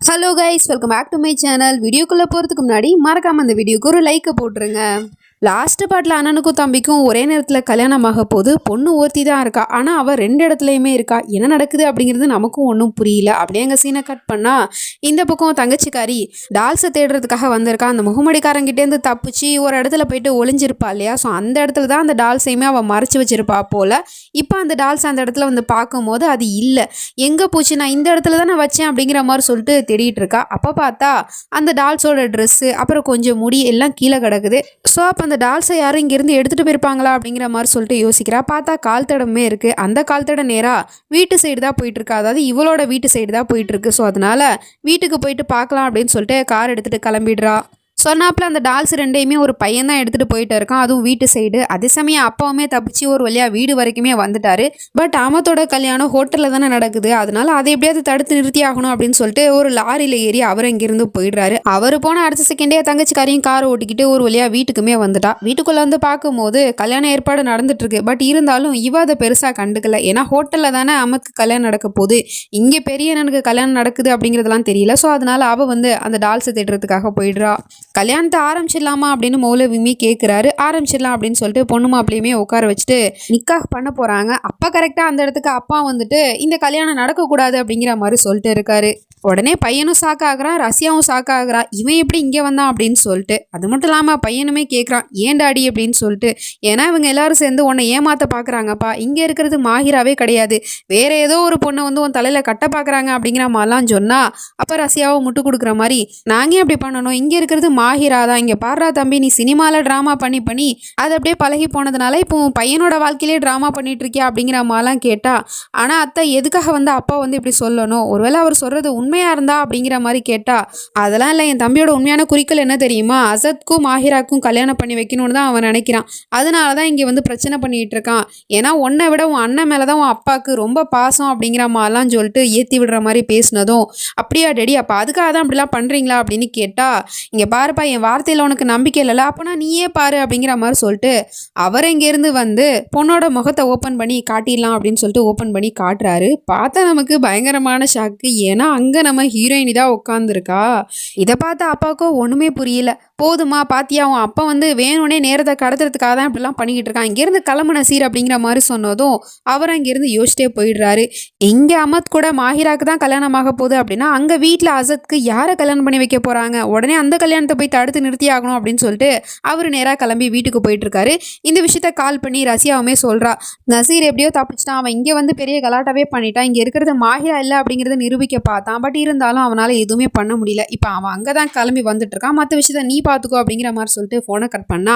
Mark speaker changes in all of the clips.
Speaker 1: Hello guys, welcome back to my channel. வீடியோக்குள்ளே போகிறதுக்கு முன்னாடி மறக்காமல் அந்த வீடியோக்கு ஒரு லைக்கை போட்டுருங்க. லாஸ்ட் பாட்டில் அண்ணனுக்கும் தம்பிக்கும் ஒரே நேரத்தில் கல்யாணமாக போது பொண்ணு ஒருத்தி தான் இருக்கா. ஆனால் அவள் ரெண்டு இடத்துலையுமே இருக்கா. என்ன நடக்குது அப்படிங்கிறது நமக்கும் ஒன்றும் புரியல. அப்படியே எங்கள் சீனை கட் பண்ணால் இந்த பக்கம் தங்கச்சிக்காரி டால்ஸை தேடுறதுக்காக வந்திருக்கா. அந்த முகமடிக்காரங்கிட்டேருந்து தப்பிச்சு ஒரு இடத்துல போயிட்டு ஒளிஞ்சிருப்பா இல்லையா. ஸோ அந்த இடத்துல தான் அந்த டால்ஸையுமே அவள் மறைச்சி வச்சிருப்பா போல். இப்போ அந்த டால்ஸ் அந்த இடத்துல வந்து பார்க்கும்போது அது இல்லை. எங்கே போச்சு, நான் இந்த இடத்துல தான் நான் வச்சேன் அப்படிங்கிற மாதிரி சொல்லிட்டு தேடிட்டு இருக்கா. அப்போ பார்த்தா அந்த டால்ஸோட ட்ரெஸ்ஸு அப்புறம் கொஞ்சம் முடி எல்லாம் கீழே கிடக்குது. ஸோ அப்போ அந்த டால்ஸை யாரும் இங்கேருந்து எடுத்துகிட்டு போயிருப்பாங்களா அப்படிங்கிற மாதிரி சொல்லிட்டு யோசிக்கிறா. பார்த்தா கால் தடமே இருக்குது. அந்த கால் தடம் நேராக வீட்டு சைடு தான் போயிட்டுருக்கு. அதாவது இவளோட வீட்டு சைடு தான் போயிட்டுருக்கு. ஸோ அதனால் வீட்டுக்கு போயிட்டு பார்க்கலாம் அப்படின்னு சொல்லிட்டு கார் எடுத்துகிட்டு கிளம்பிடுறா. சொன்னாப்புல அந்த டால்ஸ் ரெண்டையுமே ஒரு பையன் தான் எடுத்துகிட்டு போயிட்டு இருக்கான், அதுவும் வீட்டு சைடு. அதே சமயம் அப்பாவுமே தப்பிச்சு ஒரு வழியாக வீடு வரைக்குமே வந்துட்டாரு. பட் அமத்தோட கல்யாணம் ஹோட்டலில் தானே நடக்குது. அதனால அதை எப்படியாவது தடுத்து நிறுத்தி ஆகணும் அப்படின்னு சொல்லிட்டு ஒரு லாரியில் ஏறி அவர் இங்கிருந்து போயிடுறாரு. அவர் போன அடுத்த செகண்டே தங்கச்சிக்காரையும் காரை ஓட்டிக்கிட்டு ஒரு வழியாக வீட்டுக்குமே வந்துட்டா. வீட்டுக்குள்ளே வந்து பார்க்கும்போது கல்யாண ஏற்பாடு நடந்துட்டு இருக்கு. பட் இருந்தாலும் இவ அதை பெருசாக கண்டுக்கல. ஏன்னா ஹோட்டலில் தானே அமத்துக்கு கல்யாணம் நடக்க போகுது. இங்கே பெரிய எனக்கு கல்யாணம் நடக்குது அப்படிங்கிறதுலாம் தெரியல. ஸோ அதனால அவள் வந்து அந்த டால்ஸை தேடுறதுக்காக போயிடுறா. கல்யாணத்தை ஆரம்பிச்சிடலாமா அப்படின்னு மௌலவியுமே கேட்குறாரு. ஆரம்பிச்சிடலாம் அப்படின்னு சொல்லிட்டு பொண்ணு மாப்பிள்ளையுமே உட்கார வச்சுட்டு நிக்காஹ் பண்ண போகிறாங்க. அப்பா கரெக்டாக அந்த இடத்துக்கு அப்பா வந்துட்டு இந்த கல்யாணம் நடக்கக்கூடாது அப்படிங்கிற மாதிரி சொல்லிட்டு இருக்காரு. உடனே பையனும் சாக்காகிறான், ரஷ்யாவும் சாக்காகிறா. இவன் எப்படி இங்கே வந்தான் அப்படின்னு சொல்லிட்டு. அது மட்டும் இல்லாமல் பையனுமே கேட்குறான், ஏன் டாடி அப்படின்னு சொல்லிட்டு. ஏன்னா இவங்க எல்லாரும் சேர்ந்து உன்னை ஏமாற்ற பார்க்குறாங்கப்பா. இங்கே இருக்கிறது மாஹிராவே கிடையாது, வேற ஏதோ ஒரு பொண்ணை வந்து உன் தலையில் கட்ட பார்க்குறாங்க அப்படிங்கிற மாதிரிலாம் சொன்னால் அப்போ ரஷ்யாவை முட்டு கொடுக்குற மாதிரி, நாங்கள் எப்படி பண்ணணும், இங்கே இருக்கிறது மாஹிரா தான். இங்கே பாடுறா தம்பி, நீ சினிமாவில் ட்ராமா பண்ணி அது அப்படியே பழகி போனதுனால இப்போ உன் பையனோட வாழ்க்கையிலே ட்ராமா பண்ணிட்டு இருக்கியா அப்படிங்கிற மாதிரிலாம் கேட்டா. ஆனால் அத்தை எதுக்காக வந்து அப்பா வந்து இப்படி சொல்லணும், ஒருவேளை அவர் சொல்கிறது உண்மையாக இருந்தா அப்படிங்கிற மாதிரி கேட்டா. அதெல்லாம் இல்லை, என் தம்பியோட உண்மையான குறிக்கோள் என்ன தெரியுமா, அசத்க்கும் மாஹிராக்கும் கல்யாணம் பண்ணி வைக்கணும்னு தான் அவன் நினைக்கிறான். அதனால தான் இங்கே வந்து பிரச்சனை பண்ணிட்டு இருக்கான். ஏன்னா உன்னை விட உன் அண்ணன் மேலே தான் உன் அப்பாவுக்கு ரொம்ப பாசம் அப்படிங்கிற மாதிரிலாம் சொல்லிட்டு ஏற்றி விடுற மாதிரி பேசினதும், அப்படியா டெடி அப்போ அதுக்காக தான் அப்படிலாம் பண்ணுறீங்களா அப்படின்னு கேட்டா. இங்கே பாருப்பா, என் வார்த்தையில் உனக்கு நம்பிக்கை இல்லைல்ல, அப்போனா நீயே பாரு அப்படிங்கிற மாதிரி சொல்லிட்டு அவர் இங்கேருந்து வந்து பொண்ணோட முகத்தை ஓப்பன் பண்ணி காட்டிடலாம் அப்படின்னு சொல்லிட்டு ஓப்பன் பண்ணி காட்டுறாரு. பார்த்தா நமக்கு பயங்கரமான ஷாக்கு. ஏன்னா அங்கே நம்ம ஹீரோயினி தான் உட்காந்துருக்கா. இதை பார்த்தா அப்பாவுக்கும் ஒன்றுமே புரியல. போதுமா பாத்தியா, அவன் அப்பா வந்து வேணும்னே நேரத்தை கடத்துறதுக்காக தான் இப்படிலாம் பண்ணிக்கிட்டு இருக்கான், இங்கேருந்து கிளம்புன சீர் அப்படிங்கிற மாதிரி சொன்னதும் அவர் அங்கேருந்து யோசிச்சிட்டே போயிடுறாரு. இங்கே அமத் கூட மாஹிராக்கு தான் கல்யாணமாக போகுது அப்படின்னா அங்கே வீட்டில் அசத்க்கு யாரை கல்யாணம் பண்ணி வைக்க போகிறாங்க, உடனே அந்த கல்யாணத்தை போய் தடுத்து நிறுத்தி ஆகணும் அப்படின்னு சொல்லிட்டு அவர் நேராக கிளம்பி வீட்டுக்கு போயிட்டு இருக்காரு. இந்த விஷயத்த கால் பண்ணி ரஷ்யாவுமே சொல்கிறா, நசீர் எப்படியோ தப்பிச்சிட்டான், அவன் இங்கே வந்து பெரிய கலாட்டாவே பண்ணிட்டான், இங்கே இருக்கிறது மாஹிரா இல்லை அப்படிங்கிறத நிரூபிக்க பார்த்தான். பட் இருந்தாலும் அவனால் எதுவுமே பண்ண முடியல. இப்போ அவன் அங்கே தான் கிளம்பி வந்துட்டு இருக்கான், மற்ற விஷயத்த நீ பார்த்துக்கோ அப்படிங்கிற மாதிரி சொல்லிட்டு ஃபோனை கட் பண்ணா.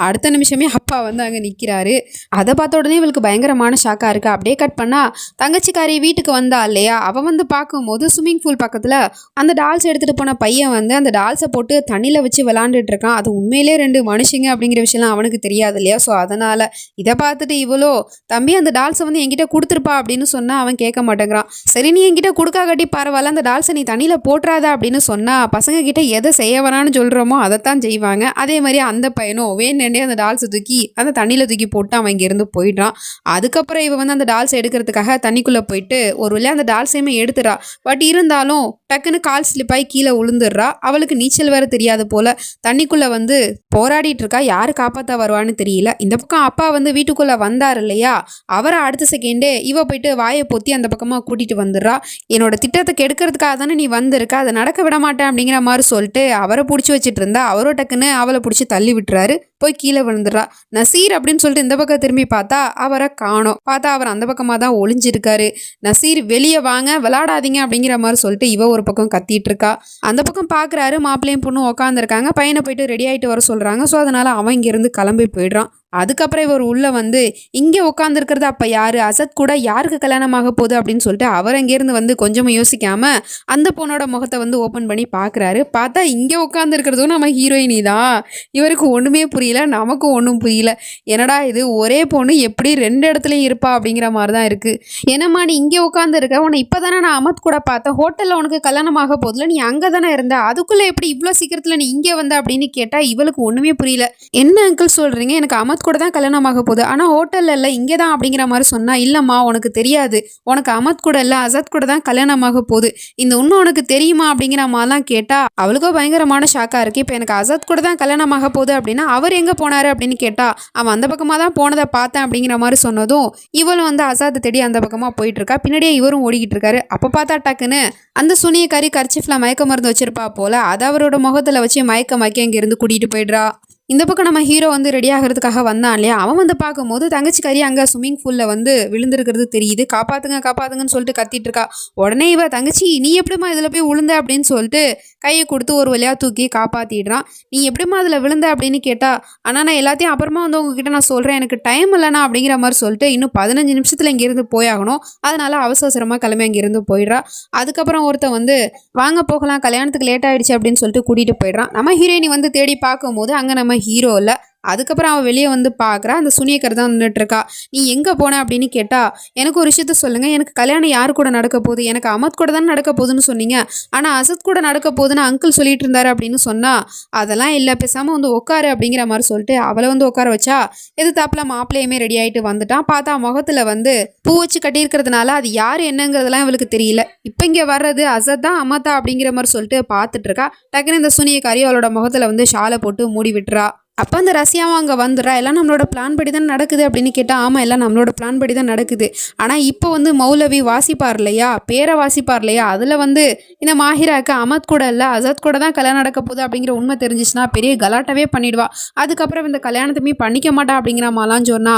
Speaker 1: அடுத்த நிமிஷமே அப்பா வந்து அங்கே நிற்கிறாரு. அதை பார்த்த உடனே இவளுக்கு பயங்கரமான ஷாக்காக இருக்கா. அப்படியே கட் பண்ணா தங்கச்சிக்காரி வீட்டுக்கு வந்தா இல்லையா, அவள் வந்து பார்க்கும்போது ஸ்விம்மிங் பூல் பக்கத்தில் அந்த டால்ஸ் எடுத்துகிட்டு போன பையன் வந்து அந்த டால்ஸை போட்டு தண்ணியில் வச்சு விளாண்டுட்டு இருக்கான். அது உண்மையிலே ரெண்டு மனுஷங்க அப்படிங்கிற விஷயம்லாம் அவனுக்கு தெரியாது இல்லையா. ஸோ அதனால் இதை பார்த்துட்டு இவ்வளோ, தம்பி அந்த டால்ஸை வந்து என்கிட்ட கொடுத்துருப்பா அப்படின்னு சொன்னால் அவன் கேட்க மாட்டேங்கிறான். சரி நீ என்கிட்ட கொடுக்கா கட்டி பரவாயில்ல, அந்த டால்ஸை நீ தண்ணியில் போட்டுறாதா அப்படின்னு சொன்னால் பசங்க கிட்ட எதை செய்ய வரான்னு சொல்கிறோமோ அதைத்தான் செய்வாங்க. அதே மாதிரி அந்த பையனும் வேணுண்டே அந்த டால்ஸை தூக்கி அந்த தண்ணியில் தூக்கி போட்டு அவன் இங்கேருந்து போயிடுறான். அதுக்கப்புறம் இவன் வந்து அந்த டால்ஸ் எடுக்கிறதுக்காக தண்ணிக்குள்ளே போயிட்டு ஒரு வழியாக அந்த டால்ஸையுமே எடுத்துறா. பட் இருந்தாலும் டக்குன்னு கால் ஸ்லிப்பாகி கீழே விழுந்துடுறா. அவளுக்கு நீச்சல் வேறு தெரியாது போல். தண்ணிக்குள்ளே வந்து போராடிட்டு இருக்கா, யார் காப்பாற்ற வருவான்னு தெரியல. இந்த பக்கம் அப்பா வந்து வீட்டுக்குள்ளே வந்தார் இல்லையா, அவரை அடுத்த செகண்டே இவ போயிட்டு வாயை பொத்தி அந்த பக்கமாக கூட்டிகிட்டு வந்துடுறா. என்னோட திட்டத்தை கெடுக்கிறதுக்காக தானே நீ வந்திருக்க, அதை நடக்க விட மாட்டேன் அப்படிங்கிற மாதிரி சொல்லிட்டு அவரை பிடிச்சி வச்சுட்டு இருந்தா. அவரோ டக்குன்னு அவளை பிடிச்சி தள்ளி விட்டுறாரு. போய் கீழே விழுந்துடுறா. நசீர் அப்படின்னு சொல்லிட்டு இந்த பக்கம் திரும்பி பார்த்தா அவரை காணோம். பார்த்தா அவர் அந்த பக்கமாக தான் ஒளிஞ்சிருக்காரு. நசீர் வெளியே வாங்க, விளாடாதீங்க அப்படிங்கிற மாதிரி சொல்லிட்டு இவ ஒரு பக்கம் கத்திட்டு இருக்கா. அந்த பக்கம் பார்க்குறாரு, மாப்பிள்ளையும் பொண்ணும் உட்காந்துருக்காங்க. பையனை போயிட்டு ரெடி ஆகிட்டு வர சொல்கிறாங்க. ஸோ அதனால் அவன் இங்கேருந்து கிளம்பி போயிடுறான். அதுக்கப்புறம் இவர் உள்ளே வந்து இங்கே உட்காந்துருக்கிறது அப்போ யார், அசத் கூட யாருக்கு கல்யாணமாக போகுது அப்படின்னு சொல்லிட்டு அவர் அங்கேருந்து வந்து கொஞ்சம் யோசிக்காமல் அந்த பொண்ணோட முகத்தை வந்து ஓப்பன் பண்ணி பார்க்குறாரு. பார்த்தா இங்கே உட்காந்துருக்கிறதும் நம்ம ஹீரோயினி தான். இவருக்கு ஒன்றுமே புரியல. புரியல, நமக்கும் ஒன்றும் புரியல. என்னடா இது ஒரே பொண்ணு எப்படி 2 இடத்துலையும் இருப்பா அப்படிங்கிற மாதிரி தான் இருக்குது. என்னம்மா நீ இங்கே உட்காந்துருக்க, உன்னை இப்போ தானே நான் அமத் கூட பார்த்தேன், ஹோட்டலில் உனக்கு கல்யாணமாக போதில்ல, நீ அங்கே தானே இருந்த, அதுக்குள்ளே எப்படி இவ்வளோ சீக்கிரத்தில் நீ இங்கே வந்த அப்படின்னு கேட்டால் இவளுக்கு ஒன்றுமே புரியல. என்ன அங்கிள் சொல்கிறீங்க, எனக்கு அமத் கூட தான் கல்யாணமாக போகுது, ஆனால் ஹோட்டலில் இல்லை இங்கே தான் அப்படிங்கிற மாதிரி சொன்னால், இல்லைம்மா உனக்கு தெரியாது, உனக்கு அமத் கூட இல்லை அசத் கூட தான் கல்யாணமாக போகுது, இந்த ஒன்று உனக்கு தெரியுமா அப்படிங்கிற மாதிரிலாம் கேட்டால் அவளுக்கோ பயங்கரமான ஷாக்காக இருக்குது. இப்போ எனக்கு அசத் கூட தான் கல்யாணமாக போகுது அப்படின்னா அவர் எங்கே போனார் அப்படின்னு கேட்டால் அவன் அந்த பக்கமாக தான் போனதை பார்த்தேன் அப்படிங்கிற மாதிரி சொன்னதும் இவளும் வந்து அசாத்தை தேடி அந்த பக்கமாக போயிட்டு இருக்கா. பின்னாடியே இவரும் ஓடிக்கிட்டு இருக்காரு. அப்போ பார்த்தா டக்குன்னு அந்த சுனியக்காரி கர்ச்சிஃபில் மயக்க மருந்து வச்சிருப்பா போல, அதை அவரோட முகத்தில் வச்சு மயக்க இங்கேருந்து கூட்டிகிட்டு போயிடுறா. இந்த பக்கம் நம்ம ஹீரோ வந்து ரெடி ஆகிறதுக்காக வந்தான் இல்லையா, அவன் வந்து பார்க்கும்போது தங்கச்சிக்காரி அங்கே ஸ்விம்மிங் பூலில் வந்து விழுந்திருக்கிறது தெரியுது. காப்பாற்றுங்கன்னு சொல்லிட்டு கத்திட்டு இருக்கா. உடனே இவ தங்கச்சி நீ எப்படிமா இதில் போய் விழுந்த அப்படின்னு சொல்லிட்டு கையை கொடுத்து ஒரு வழியாக தூக்கி காப்பாற்றிடுறான். நீ எப்படிமா அதில் விழுந்த அப்படின்னு கேட்டா, ஆனால் நான் எல்லாத்தையும் அப்புறமா வந்து உங்ககிட்ட நான் சொல்கிறேன், எனக்கு டைம் இல்லைனா அப்படிங்கிற மாதிரி சொல்லிட்டு இன்னும் 15 நிமிஷத்தில் இங்கேருந்து போயாகணும், அதனால அவசரமாக கிளம்பி அங்கேருந்து போயிடுறா. அதுக்கப்புறம் ஒருத்தன் வந்து வாங்க போகலாம் கல்யாணத்துக்கு லேட் ஆகிடுச்சு அப்படின்னு சொல்லிட்டு கூட்டிகிட்டு போயிடுறான். நம்ம ஹீரோயினி வந்து தேடி பார்க்கும்போது அங்கே நம்ம ஹீரோ இல்லை. அதுக்கப்புறம் அவள் வெளியே வந்து பார்க்குறா, அந்த சுனியக்கர் தான் நின்றுட்டுருக்கா. நீ எங்கே போன அப்படின்னு கேட்டால், எனக்கு ஒரு விஷயத்த சொல்லுங்கள், எனக்கு கல்யாணம் யார் கூட நடக்க போகுது, எனக்கு அமத் கூட தானே நடக்க போகுதுன்னு சொன்னீங்க, ஆனால் அசத் கூட நடக்க போகுதுன்னு அங்கிள் சொல்லிட்டு இருந்தாரு அப்படின்னு சொன்னால், அதெல்லாம் இல்லை பேசாமல் வந்து உட்காரு அப்படிங்கிற மாதிரி சொல்லிட்டு அவளை வந்து உட்கார வச்சா. எதிர்த்தாப்புல மாப்பிள்ளையுமே ரெடி ஆகிட்டு வந்துட்டான். பார்த்தா முகத்தில் வந்து பூ வச்சு கட்டியிருக்கிறதுனால அது யார் என்னங்கிறதுலாம் இவளுக்கு தெரியல. இப்போ இங்கே வர்றது அசத் தான் அமத்தா அப்படிங்கிற மாதிரி சொல்லிட்டு பார்த்துட்டு இருக்கா. டக்குன்னு இந்த சுனியக்காரி அவளோட முகத்தில் வந்து ஷாலை போட்டு மூடி விட்டுறா. அப்போ அந்த ரஷ்யாவும் அங்கே வந்துடுறா. எல்லாம் நம்மளோட பிளான் படி தான் நடக்குது அப்படின்னு கேட்டால், ஆமாம் எல்லாம் நம்மளோட பிளான் படி தான் நடக்குது, ஆனால் இப்போ வந்து மௌலவி வாசிப்பார் இல்லையா, பேரை வாசிப்பார் இல்லையா, அதில் வந்து இந்த மாஹிராக்கு அமத் கூட இல்லை அசத் கூட தான் கல்யாணம் நடக்க போகுது அப்படிங்கிற உண்மை தெரிஞ்சிச்சுன்னா பெரிய கலாட்டாவே பண்ணிடுவா. அதுக்கப்புறம் இந்த கல்யாணத்தையுமே பண்ணிக்க மாட்டா அப்படிங்கிற மாதிரிலாம் சொன்னா,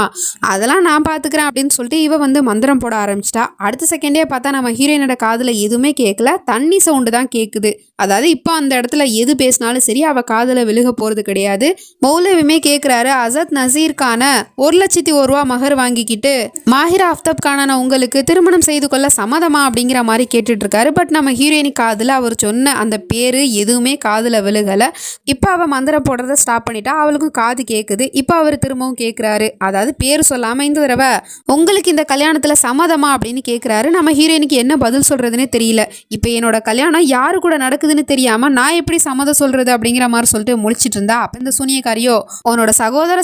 Speaker 1: அதெல்லாம் நான் பார்த்துக்கிறேன் அப்படின்னு சொல்லிட்டு இவ வந்து மந்திரம் போட ஆரம்பிச்சிட்டா. அடுத்த செகண்டே பார்த்தா நம்ம ஹீரோயினோட காதில் எதுவுமே கேட்கல, தண்ணி சவுண்டு தான் கேட்குது. அதாவது இப்போ அந்த இடத்துல எது பேசினாலும் சரி அவள் காதில் விழுக போகிறது கிடையாது. மௌலவியுமே கேட்குறாரு, அசத் நசீர்கான 1,01,000 ரூபா மகர் வாங்கிக்கிட்டு மாஹிரா அஃப்தாப் கானான உங்களுக்கு திருமணம் செய்து கொள்ள சம்மதமா அப்படிங்கிற மாதிரி கேட்டுட்டு இருக்காரு. பட் நம்ம ஹீரோயினி காதில் அவர் சொன்ன அந்த பேர் எதுவுமே காதில் விழுகலை. இப்போ அவள் மந்திரம் போடுறத ஸ்டாப் பண்ணிட்டா, அவளுக்கும் காது கேட்குது. இப்போ அவர் திரும்பவும் கேட்குறாரு, அதாவது பேர் சொல்லாமல் இந்த தடவை உங்களுக்கு இந்த கல்யாணத்தில் சம்மதமா அப்படின்னு கேட்குறாரு. நம்ம ஹீரோயினிக்கு என்ன பதில் சொல்கிறதுனே தெரியல. இப்போ என்னோட கல்யாணம் யாரு கூட நடக்குதுன்னு தெரியாமல் நான் எப்படி சம்மதம் சொல்கிறது அப்படிங்கிற மாதிரி சொல்லிட்டு முழிச்சிட்டு இருந்தா. அப்போ இந்த சுனியக்காரியோ உன்னோட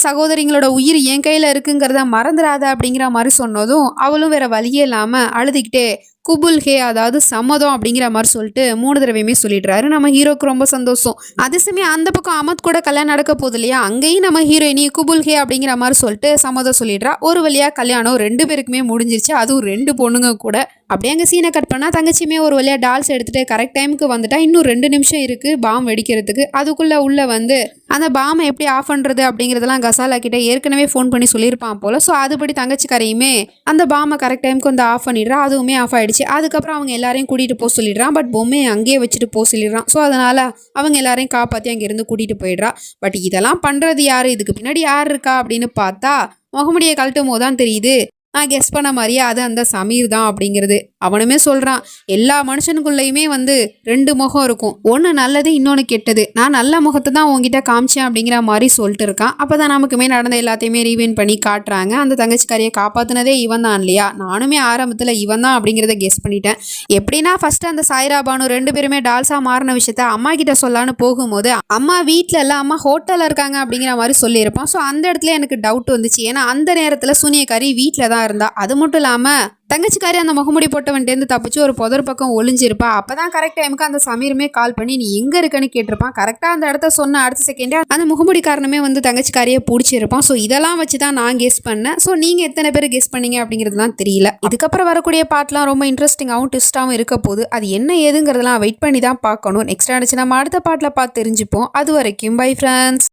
Speaker 1: சகோதரிங்களோட உயிர் என் கையில் இருக்குங்கிறத மறந்துடாத அப்படிங்கிற மாதிரி சொன்னதும் அவளும் வேற வழியே இல்லாமல் அழுதுகிட்டே குபுல் ஹே அதாவது சம்மதம் அப்படிங்கிற மாதிரி சொல்லிட்டு 3 தடவையுமே சொல்லிடுறாரு. நம்ம ஹீரோக்கு ரொம்ப சந்தோஷம். அதே சமயம் அந்த பக்கம் அமத் கூட கல்யாணம் நடக்க போகுது இல்லையா, அங்கேயும் நம்ம ஹீரோயினி குபுல் ஹே அப்படிங்கிற மாதிரி சொல்லிட்டு சம்மதம் சொல்லிடுறா. ஒரு வழியாக கல்யாணம் 2 பேருக்குமே முடிஞ்சிருச்சு, அதுவும் 2 பொண்ணுங்க கூட. அப்படியே அங்கே சீனை கட் பண்ணால் தங்கச்சியுமே ஒரு வழியாக டால்ஸ் எடுத்துகிட்டு கரெக்ட் டைமுக்கு வந்துட்டா. இன்னும் 2 நிமிஷம் இருக்குது பாம் வெடிக்கிறதுக்கு. அதுக்குள்ளே உள்ளே வந்து அந்த பாமை எப்படி ஆஃப் பண்ணுறது அப்படிங்கிறதெல்லாம் கசாலா கிட்டே ஏற்கனவே ஃபோன் பண்ணி சொல்லியிருப்பான் போல். ஸோ அதுபடி தங்கச்சிக்காரையுமே அந்த பாமை கரெக்ட் டைமுக்கு வந்து ஆஃப் பண்ணிடுறா. அதுவுமே ஆஃப் ஆகிடுச்சு. அதுக்கப்புறம் அவங்க எல்லாரையும் கூட்டிகிட்டு போக சொல்லிடுறான். பட் பொம்மையை அங்கேயே வச்சுட்டு போக சொல்லிடுறான். ஸோ அதனால் அவங்க எல்லாரையும் காப்பாற்றி அங்கேருந்து கூட்டிகிட்டு போயிடுறா. பட் இதெல்லாம் பண்ணுறது யார், இதுக்கு பின்னாடி யார் இருக்கா அப்படின்னு பார்த்தா முகமுடியை கழட்டும் போது தான் தெரியுது, நான் கெஸ் பண்ண மாதிரியே அது அந்த சமீர் தான் அப்படிங்கிறது. அவனுமே சொல்கிறான், எல்லா மனுஷனுக்குள்ளேயுமே வந்து 2 முகம் இருக்கும், ஒன்று நல்லது இன்னொன்று கெட்டது, நான் நல்ல முகத்தை தான் உங்ககிட்ட காமிச்சேன் அப்படிங்கிற மாதிரி சொல்லிட்டு இருக்கான். அப்போ தான் நமக்குமே நடந்த எல்லாத்தையுமே ரீவைன் பண்ணி காட்டுறாங்க. அந்த தங்கச்சிக்காரியை காப்பாற்றினதே இவன் தான் இல்லையா, நானுமே ஆரம்பத்தில் இவன் தான் அப்படிங்கிறத கெஸ் பண்ணிட்டேன். எப்படின்னா ஃபஸ்ட்டு அந்த சாய்ரா பானு 2 பேருமே டால்ஸாக மாறின விஷயத்த அம்மா கிட்ட சொல்லான்னு போகும்போது அம்மா வீட்டில் இல்லை அம்மா ஹோட்டலில் இருக்காங்க அப்படிங்கிற மாதிரி சொல்லியிருப்பான். ஸோ அந்த இடத்துல எனக்கு டவுட் வந்துச்சு. ஏன்னா அந்த நேரத்தில் சூனியக்காரி வீட்டில் தான் இருந்தா. அது மட்டும் இல்லாமல் தங்கச்சிக்காரி அந்த முகமுடி போட்டவன்ட்டேருந்து தப்பிச்சு ஒரு புதர் பக்கம் ஒளிஞ்சிருப்பா. அப்போ தான் கரெக்ட் டைமுக்கு அந்த சமீருமே கால் பண்ணி நீ எங்கே இருக்கன்னு கேட்டிருப்பான். கரெக்டாக அந்த இடத்த சொன்ன அடுத்த செகண்டே அந்த முகமுடி காரணமே வந்து தங்கச்சிக்காரியை பிடிச்சிருப்பான். ஸோ இதெல்லாம் வச்சு தான் நான் கெஸ் பண்ணேன். ஸோ நீங்கள் எத்தனை பேர் கெஸ் பண்ணீங்க அப்படிங்கிறதுலாம் தெரியல. இதுக்கப்புறம் வரக்கூடிய பாட்டெலாம் ரொம்ப இன்ட்ரெஸ்டிங்காகவும் ட்விஸ்ட்டாகவும் இருக்க போகுது. அது என்ன ஏதுங்கிறதெல்லாம் வெயிட் பண்ணி தான் பார்க்கணும். நெக்ஸ்ட் ஆனிச்சு நம்ம அடுத்த பாட்டில் பார்த்து தெரிஞ்சுப்போம். அது வரைக்கும் பை ஃப்ரெண்ட்ஸ்.